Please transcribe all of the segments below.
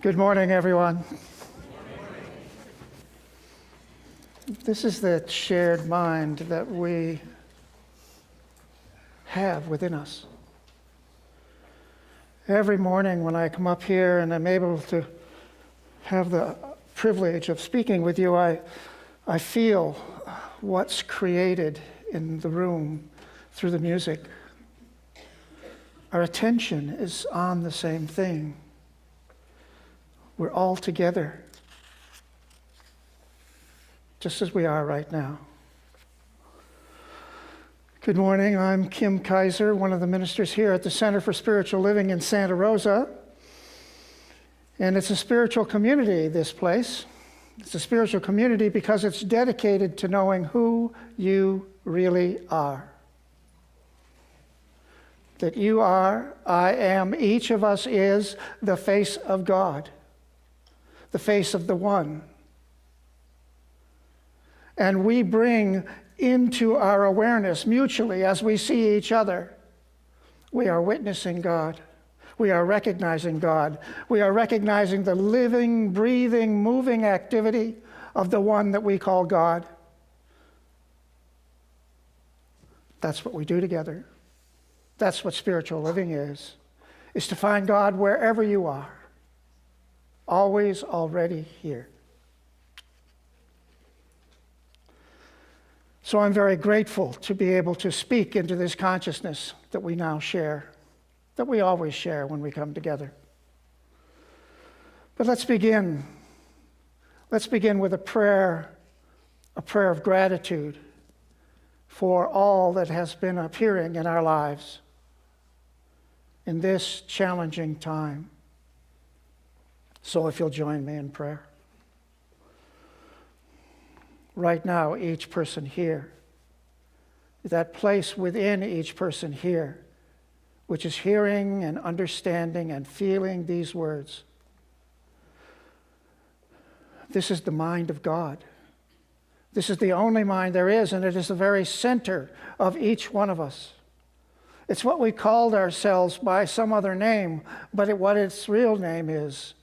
Good morning, everyone. This is the shared mind that we have within us. Every morning when I come up here and I'm able to have the privilege of speaking with you, I feel what's created in the room through the music. Our attention is on the same thing. We're all together, just as we are right now. Good morning, I'm Kim Kaiser, one of the ministers here at the Center for Spiritual Living in Santa Rosa. And it's a spiritual community, this place. It's a spiritual community because it's dedicated to knowing who you really are. That you are, I am, each of us is the face of God. The face of the One. And we bring into our awareness mutually as we see each other, we are witnessing God. We are recognizing God. We are recognizing the living, breathing, moving activity of the one that we call God. That's what we do together. That's what spiritual living is to find God wherever you are. Always already here. So I'm very grateful to be able to speak into this consciousness that we now share, that we always share when we come together. But let's begin. Let's begin with a prayer of gratitude for all that has been appearing in our lives in this challenging time. So if you'll join me in prayer. Right now, each person here, that place within each person here, which is hearing and understanding and feeling these words. This is the mind of God. This is the only mind there is, and it is the very center of each one of us. It's what we called ourselves by some other name, but what its real name is,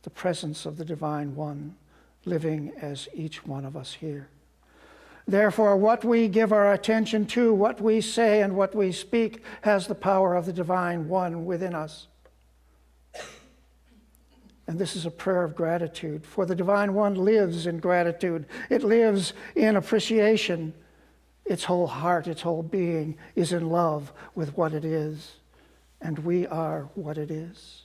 the presence of the Divine One living as each one of us here. Therefore, what we give our attention to, what we say and what we speak, has the power of the Divine One within us. And this is a prayer of gratitude, for the Divine One lives in gratitude. It lives in appreciation. Its whole heart, its whole being is in love with what it is, and we are what it is.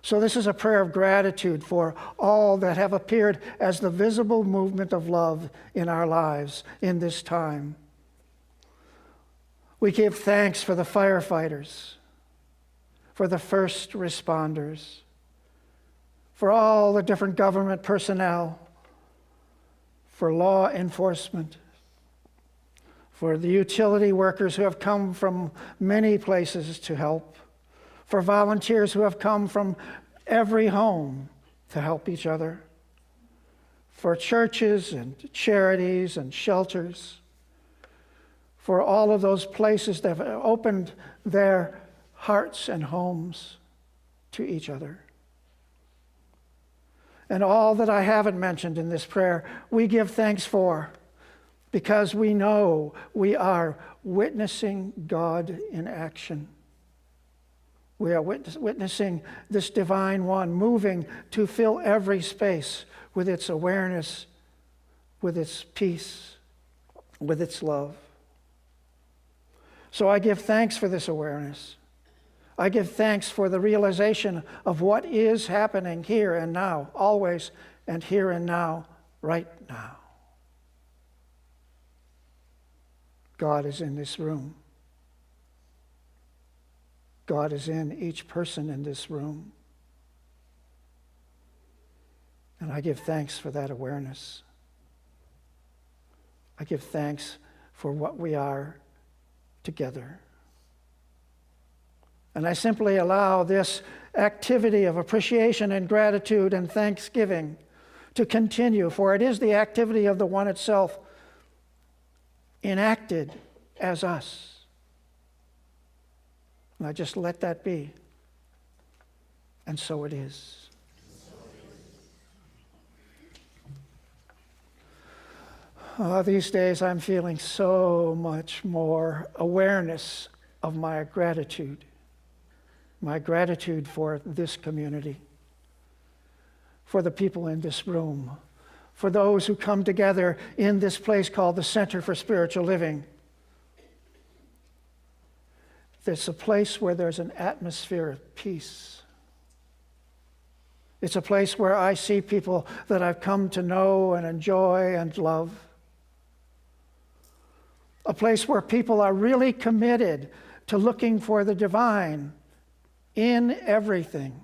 So this is a prayer of gratitude for all that have appeared as the visible movement of love in our lives in this time. We give thanks for the firefighters, for the first responders, for all the different government personnel, for law enforcement, for the utility workers who have come from many places to help, for volunteers who have come from every home to help each other, for churches and charities and shelters, for all of those places that have opened their hearts and homes to each other. And all that I haven't mentioned in this prayer, we give thanks for, because we know we are witnessing God in action. We are witnessing this Divine One moving to fill every space with its awareness, with its peace, with its love. So I give thanks for this awareness. I give thanks for the realization of what is happening here and now, always, and here and now, right now. God is in this room. God is in each person in this room. And I give thanks for that awareness. I give thanks for what we are together. And I simply allow this activity of appreciation and gratitude and thanksgiving to continue, for it is the activity of the One itself enacted as us. And I just let that be. And so it is. These days I'm feeling so much more awareness of my gratitude for this community, for the people in this room, for those who come together in this place called the Center for Spiritual Living. It's a place where there's an atmosphere of peace. It's a place where I see people that I've come to know and enjoy and love. A place where people are really committed to looking for the divine in everything,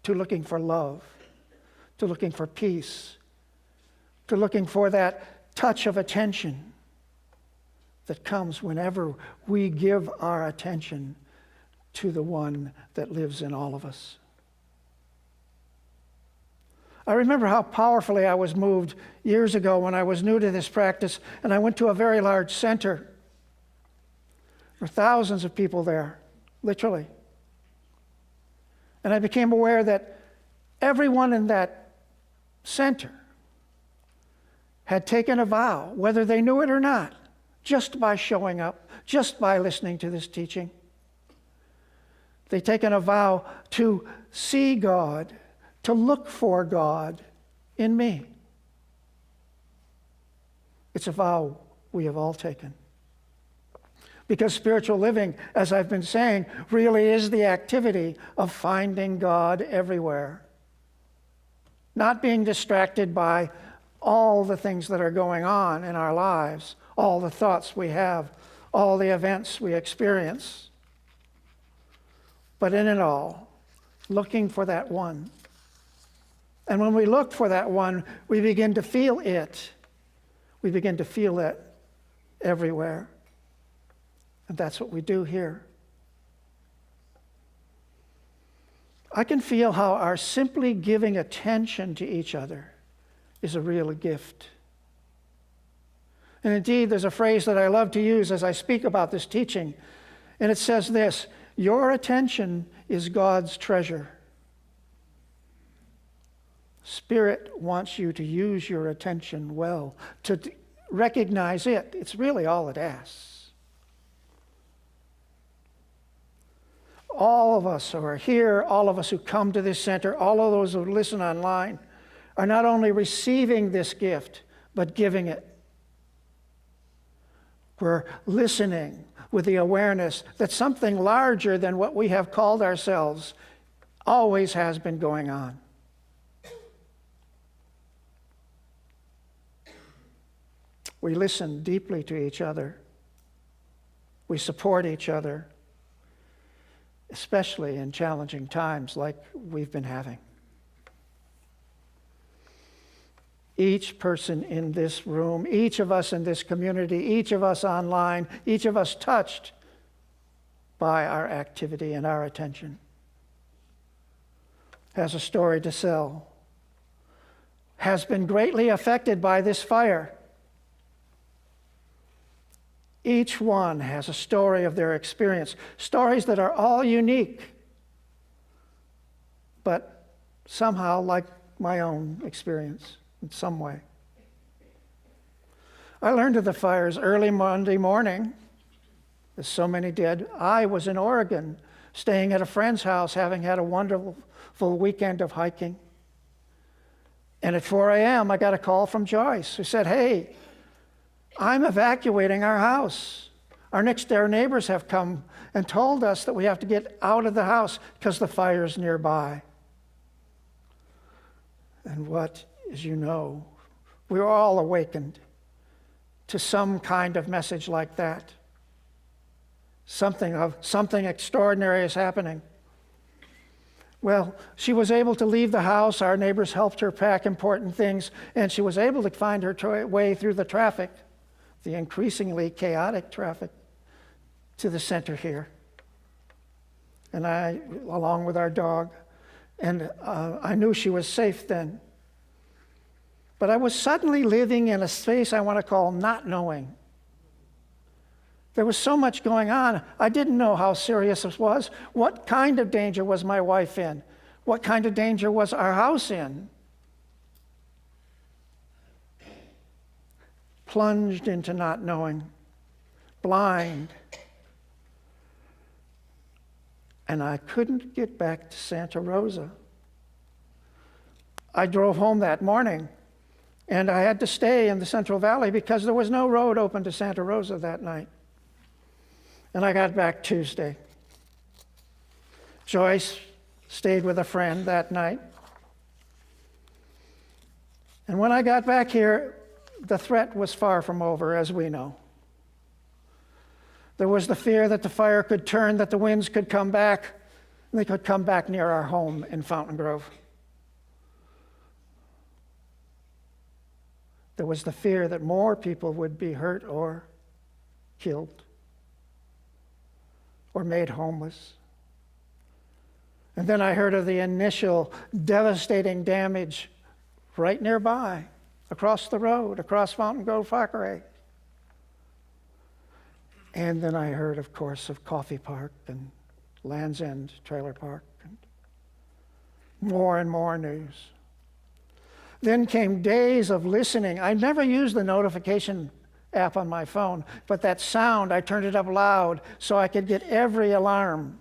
to looking for love, to looking for peace, to looking for that touch of attention that comes whenever we give our attention to the one that lives in all of us. I remember how powerfully I was moved years ago when I was new to this practice, and I went to a very large center. There were thousands of people there, literally. And I became aware that everyone in that center had taken a vow, whether they knew it or not, just by showing up, just by listening to this teaching. They'd taken a vow to see God, to look for God in me. It's a vow we have all taken. Because spiritual living, as I've been saying, really is the activity of finding God everywhere. Not being distracted by all the things that are going on in our lives, all the thoughts we have, all the events we experience. But in it all, looking for that one. And when we look for that one, we begin to feel it. We begin to feel it everywhere. And that's what we do here. I can feel how our simply giving attention to each other is a real gift. And indeed, there's a phrase that I love to use as I speak about this teaching, and it says this: your attention is God's treasure. Spirit wants you to use your attention well, to recognize it. It's really all it asks. All of us who are here, all of us who come to this center, all of those who listen online, are not only receiving this gift, but giving it. We're listening with the awareness that something larger than what we have called ourselves always has been going on. We listen deeply to each other. We support each other, especially in challenging times like we've been having. Each person in this room, each of us in this community, each of us online, each of us touched by our activity and our attention, has a story to sell, has been greatly affected by this fire. Each one has a story of their experience, stories that are all unique, but somehow like my own experience in some way. I learned of the fires early Monday morning, as so many did. I was in Oregon, staying at a friend's house, having had a wonderful weekend of hiking. And at 4 a.m., I got a call from Joyce, who said, "Hey, I'm evacuating our house. Our next-door neighbors have come and told us that we have to get out of the house because the fire's nearby." And what, as you know, we were all awakened to some kind of message like that. Something extraordinary is happening. Well, she was able to leave the house. Our neighbors helped her pack important things, and she was able to find her way through the traffic, the increasingly chaotic traffic, to the center here. And I, along with our dog, and I knew she was safe then. But I was suddenly living in a space I want to call not knowing. There was so much going on. I didn't know how serious this was. What kind of danger was my wife in? What kind of danger was our house in? Plunged into not knowing, blind. And I couldn't get back to Santa Rosa. I drove home that morning, and I had to stay in the Central Valley because there was no road open to Santa Rosa that night. And I got back Tuesday. Joyce stayed with a friend that night. And when I got back here, the threat was far from over, as we know. There was the fear that the fire could turn, that the winds could come back, and they could come back near our home in Fountain Grove. There was the fear that more people would be hurt or killed or made homeless. And then I heard of the initial devastating damage right nearby, across the road, across Fountain Grove Parkway. And then I heard, of course, of Coffey Park and Land's End Trailer Park, and more news. Then came days of listening. I never used the notification app on my phone, but that sound, I turned it up loud so I could get every alarm.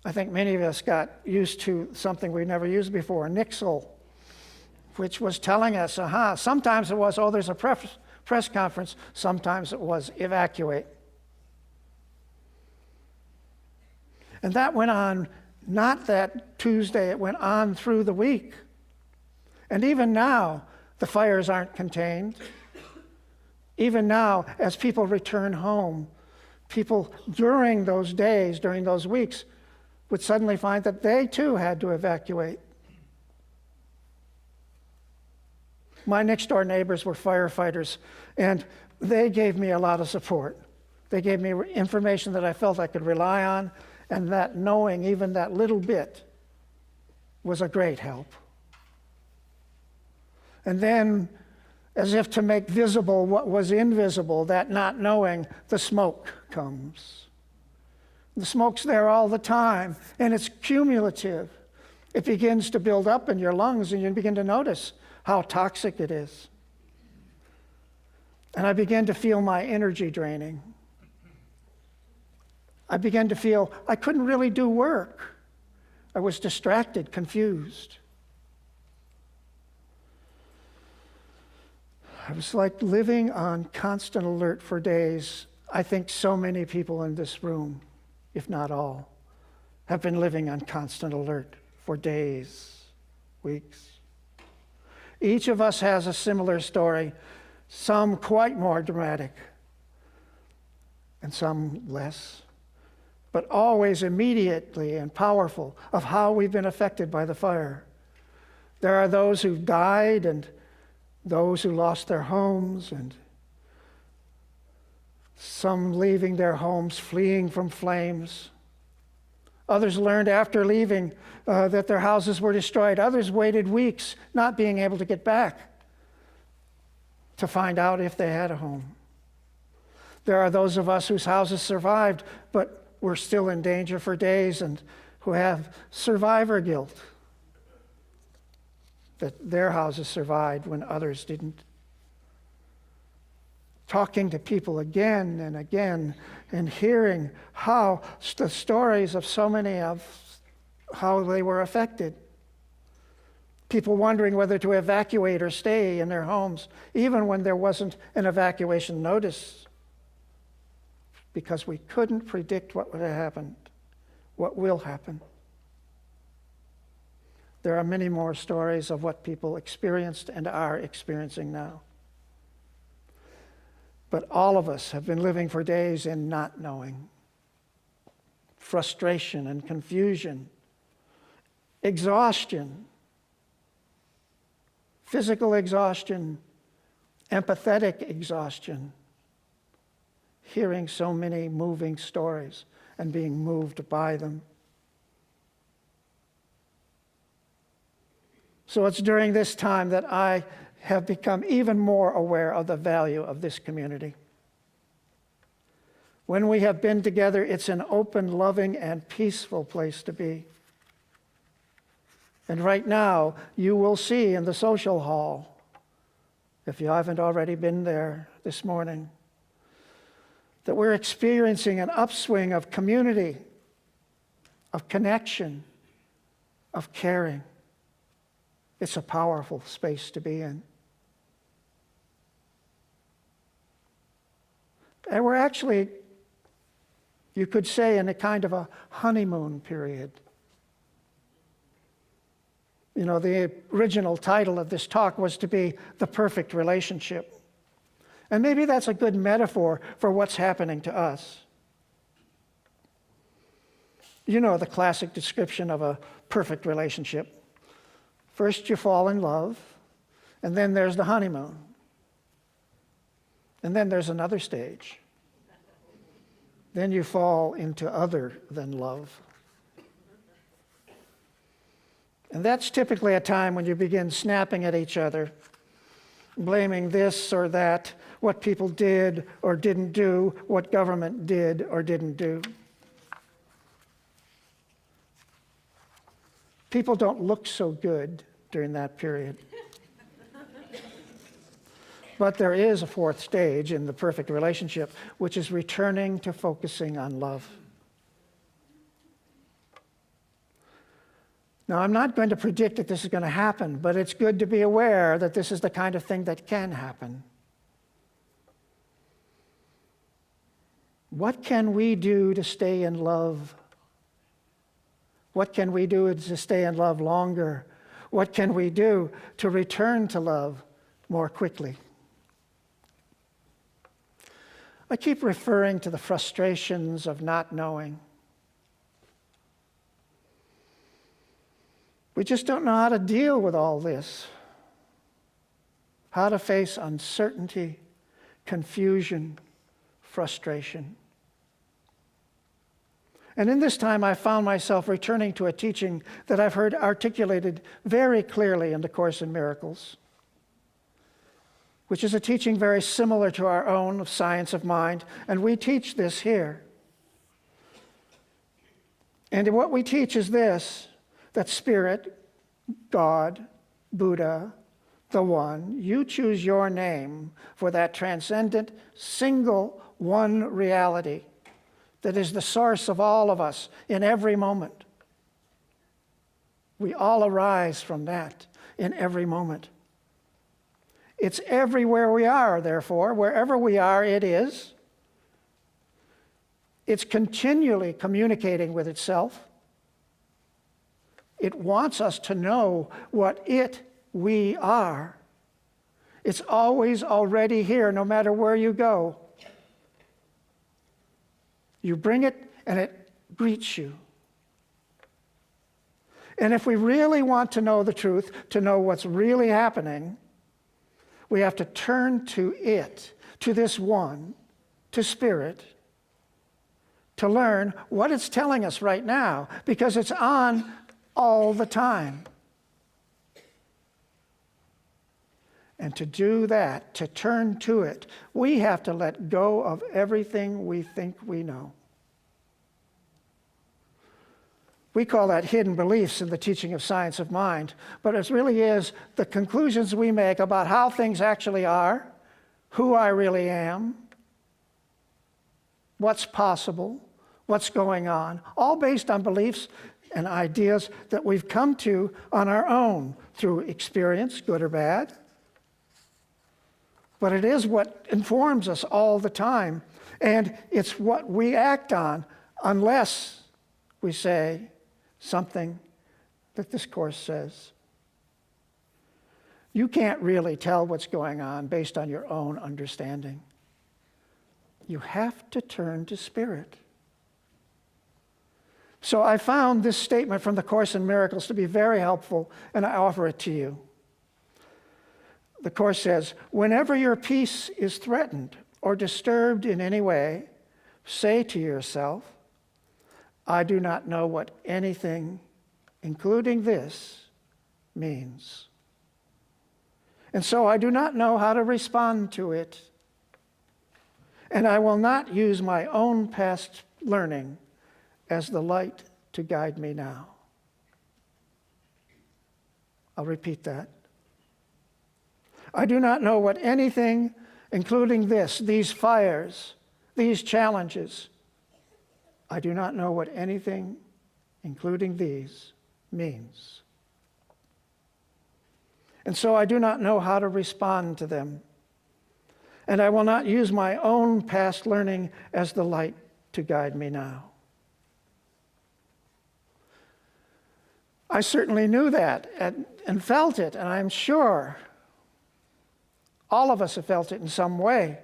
I think many of us got used to something we never used before, Nixle, which was telling us, sometimes it was, there's a press conference. Sometimes it was evacuate. And that went on, not that Tuesday, it went on through the week. And even now, the fires aren't contained. Even now, as people return home, people during those days, during those weeks, would suddenly find that they too had to evacuate. My next door neighbors were firefighters, and they gave me a lot of support. They gave me information that I felt I could rely on, and that knowing even that little bit was a great help. And then, as if to make visible what was invisible, that not knowing, the smoke comes. The smoke's there all the time, and it's cumulative. It begins to build up in your lungs, and you begin to notice how toxic it is. And I began to feel my energy draining. I began to feel I couldn't really do work. I was distracted, confused. I was like living on constant alert for days. I think so many people in this room, if not all, have been living on constant alert for days, weeks. Each of us has a similar story, some quite more dramatic, and some less, but always immediately and powerful of how we've been affected by the fire. There are those who've died and those who lost their homes, and some leaving their homes, fleeing from flames. Others learned after leaving that their houses were destroyed. Others waited weeks, not being able to get back, to find out if they had a home. There are those of us whose houses survived, but were still in danger for days, and who have survivor guilt, that their houses survived when others didn't. Talking to people again and again and hearing how the stories of so many of how they were affected. People wondering whether to evacuate or stay in their homes, even when there wasn't an evacuation notice, because we couldn't predict what would have happened, what will happen. There are many more stories of what people experienced and are experiencing now. But all of us have been living for days in not knowing, frustration and confusion, exhaustion, physical exhaustion, empathetic exhaustion, hearing so many moving stories and being moved by them. So it's during this time that I have become even more aware of the value of this community. When we have been together, it's an open, loving, and peaceful place to be. And right now, you will see in the social hall, if you haven't already been there this morning, that we're experiencing an upswing of community, of connection, of caring. It's a powerful space to be in. And we're actually, you could say, in a kind of a honeymoon period. You know, the original title of this talk was to be The Perfect Relationship. And maybe that's a good metaphor for what's happening to us. You know the classic description of a perfect relationship. First you fall in love, and then there's the honeymoon. And then there's another stage. Then you fall into other than love. And that's typically a time when you begin snapping at each other, blaming this or that, what people did or didn't do, what government did or didn't do. People don't look so good during that period. But there is a fourth stage in the perfect relationship, which is returning to focusing on love. Now, I'm not going to predict that this is going to happen, but it's good to be aware that this is the kind of thing that can happen. What can we do to stay in love? What can we do to stay in love longer? What can we do to return to love more quickly? I keep referring to the frustrations of not knowing. We just don't know how to deal with all this, how to face uncertainty, confusion, frustration. And in this time, I found myself returning to a teaching that I've heard articulated very clearly in the Course in Miracles, which is a teaching very similar to our own of Science of Mind, and we teach this here. And what we teach is this, that Spirit, God, Buddha, the One, you choose your name for that transcendent, single, one reality that is the source of all of us in every moment. We all arise from that in every moment. It's everywhere we are, therefore. Wherever we are, it is. It's continually communicating with itself. It wants us to know what we are. It's always already here, no matter where you go. You bring it, and it greets you. And if we really want to know the truth, to know what's really happening, we have to turn to it, to this one, to Spirit, to learn what it's telling us right now, because it's on all the time. And to do that, to turn to it, we have to let go of everything we think we know. We call that hidden beliefs in the teaching of Science of Mind, but it really is the conclusions we make about how things actually are, who I really am, what's possible, what's going on, all based on beliefs and ideas that we've come to on our own through experience, good or bad. But it is what informs us all the time, and it's what we act on unless we say something that this Course says. You can't really tell what's going on based on your own understanding. You have to turn to Spirit. So I found this statement from the Course in Miracles to be very helpful, and I offer it to you. The Course says, whenever your peace is threatened or disturbed in any way, say to yourself, I do not know what anything, including this, means. And so I do not know how to respond to it. and I will not use my own past learning as the light to guide me now. I'll repeat that. I do not know what anything, including these fires, these challenges, I do not know what anything, including these, means. And so I do not know how to respond to them. And I will not use my own past learning as the light to guide me now. I certainly knew that and felt it, and I'm sure all of us have felt it in some way.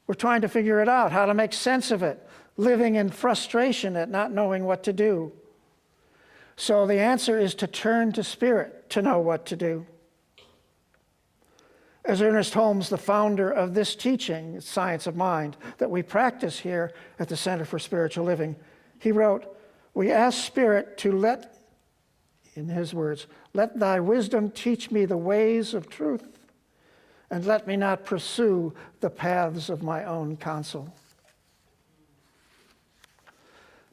We're trying to figure it out, how to make sense of it, living in frustration at not knowing what to do. So the answer is to turn to Spirit to know what to do. As Ernest Holmes, the founder of this teaching, Science of Mind, that we practice here at the Center for Spiritual Living, he wrote, "We ask Spirit to let, in his words, let thy wisdom teach me the ways of truth, and let me not pursue the paths of my own counsel."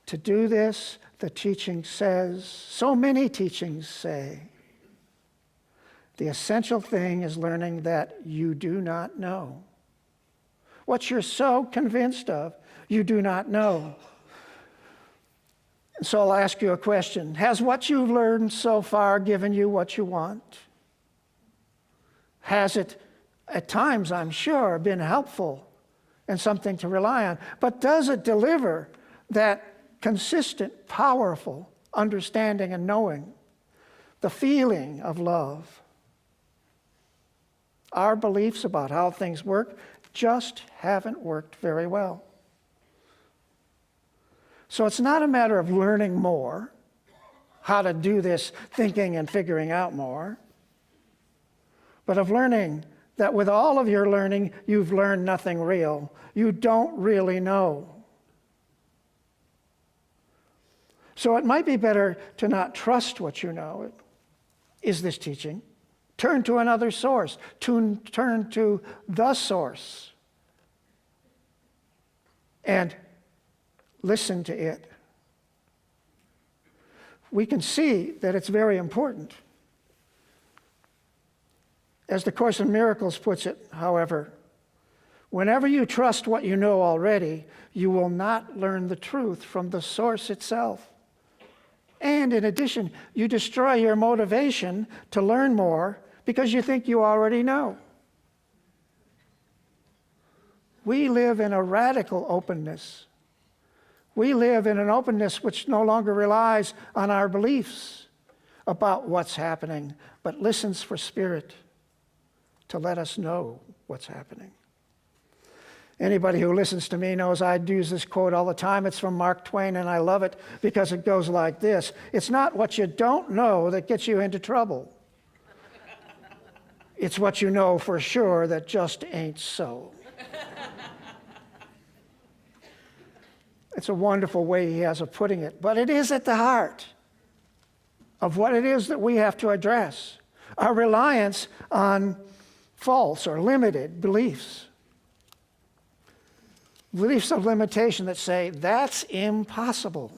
To do this, the teaching says, so many teachings say, the essential thing is learning that you do not know. What you're so convinced of, you do not know. So I'll ask you a question. Has what you've learned so far given you what you want? Has it, at times, I'm sure, been helpful and something to rely on? But does it deliver that consistent, powerful understanding and knowing, the feeling of love? Our beliefs about how things work just haven't worked very well. So it's not a matter of learning more, how to do this thinking and figuring out more, but of learning that with all of your learning, you've learned nothing real. You don't really know. So it might be better to not trust what you know, is this teaching. Turn to another source. Turn to the source. And listen to it. We can see that it's very important. As the Course in Miracles puts it, however, whenever you trust what you know already, you will not learn the truth from the source itself. And in addition, you destroy your motivation to learn more because you think you already know. We live in a radical openness. We live in an openness which no longer relies on our beliefs about what's happening, but listens for Spirit to let us know what's happening. Anybody who listens to me knows I use this quote all the time. It's from Mark Twain, and I love it because it goes like this. It's not what you don't know that gets you into trouble. It's what you know for sure that just ain't so. It's a wonderful way he has of putting it, but it is at the heart of what it is that we have to address. Our reliance on false or limited beliefs. Beliefs of limitation that say, that's impossible.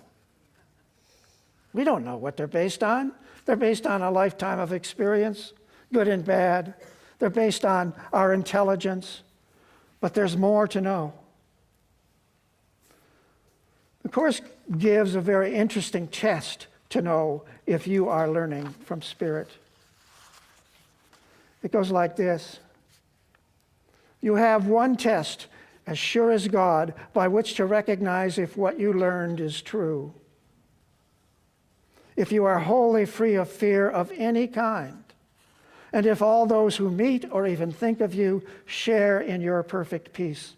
We don't know what they're based on. They're based on a lifetime of experience, good and bad. They're based on our intelligence, but there's more to know. The Course gives a very interesting test to know if you are learning from Spirit. It goes like this. You have one test, as sure as God, by which to recognize if what you learned is true. If you are wholly free of fear of any kind, and if all those who meet or even think of you share in your perfect peace,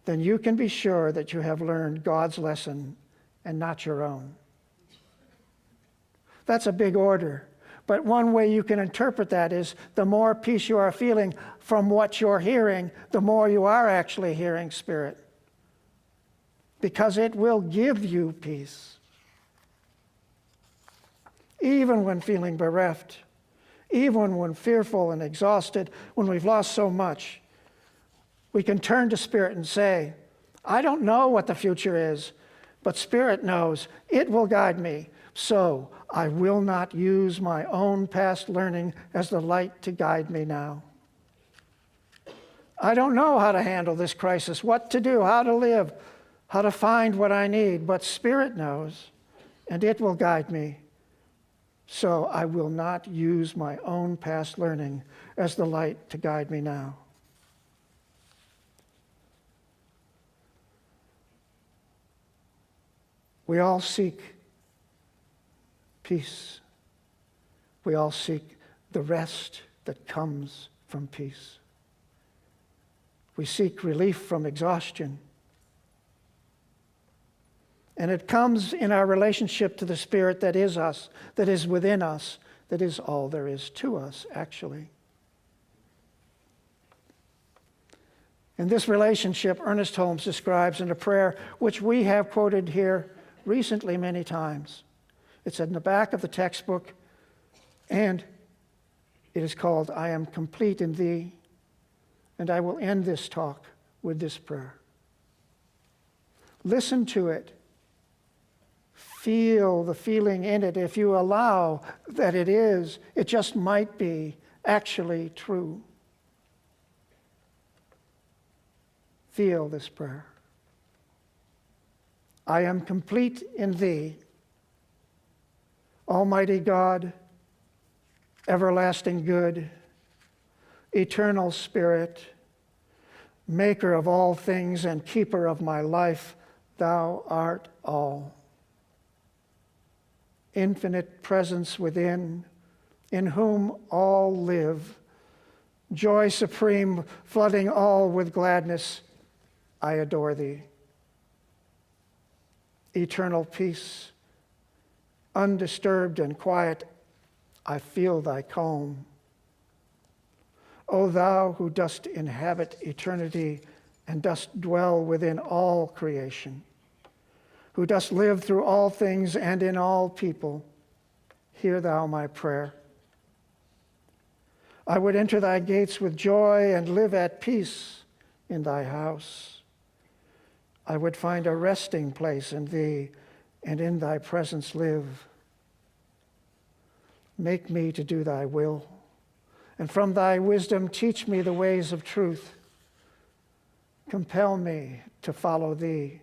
then you can be sure that you have learned God's lesson and not your own. That's a big order. But one way you can interpret that is the more peace you are feeling from what you're hearing, the more you are actually hearing Spirit. Because it will give you peace. Even when feeling bereft, even when fearful and exhausted, when we've lost so much, We can turn to Spirit and say, I don't know what the future is, but Spirit knows. It will guide me. So I will not use my own past learning as the light to guide me now. I don't know how to handle this crisis, what to do, how to live, how to find what I need, but Spirit knows, and it will guide me. So I will not use my own past learning as the light to guide me now. We all seek peace. We all seek the rest that comes from peace. We seek relief from exhaustion. And it comes in our relationship to the Spirit that is us, that is within us, that is all there is to us, actually. In this relationship, Ernest Holmes describes in a prayer which we have quoted here recently many times. It's in the back of the textbook, and it is called, I Am Complete in Thee. And I will end this talk with this prayer. Listen to it. Feel the feeling in it. If you allow that it is, it just might be actually true. Feel this prayer. I am complete in Thee, Almighty God, everlasting good, eternal Spirit, maker of all things and keeper of my life, Thou art all. Infinite presence within, in whom all live, joy supreme, flooding all with gladness, I adore Thee. Eternal peace, undisturbed and quiet, I feel Thy calm. O Thou who dost inhabit eternity and dost dwell within all creation, who dost live through all things and in all people, hear Thou my prayer. I would enter Thy gates with joy and live at peace in Thy house. I would find a resting place in Thee and in Thy presence live. Make me to do Thy will, and from Thy wisdom teach me the ways of truth. Compel me to follow Thee,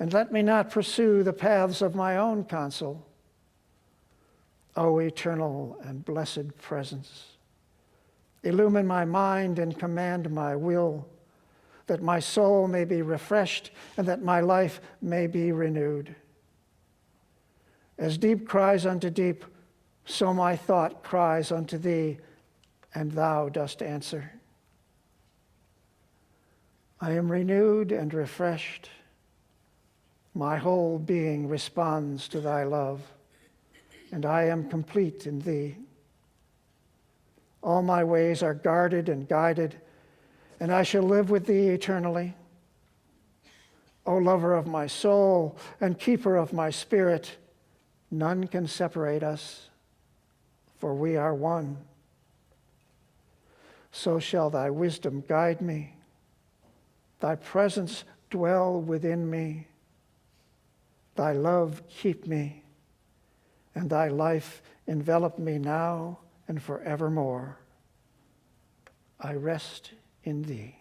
and let me not pursue the paths of my own counsel. O eternal and blessed presence, illumine my mind and command my will, that my soul may be refreshed and that my life may be renewed. As deep cries unto deep, so my thought cries unto Thee, and Thou dost answer. I am renewed and refreshed. My whole being responds to Thy love, and I am complete in Thee. All my ways are guarded and guided, and I shall live with Thee eternally. O lover of my soul and keeper of my spirit, none can separate us, for we are one. So shall Thy wisdom guide me, Thy presence dwell within me, Thy love keep me, and Thy life envelop me now and forevermore. I rest in Thee.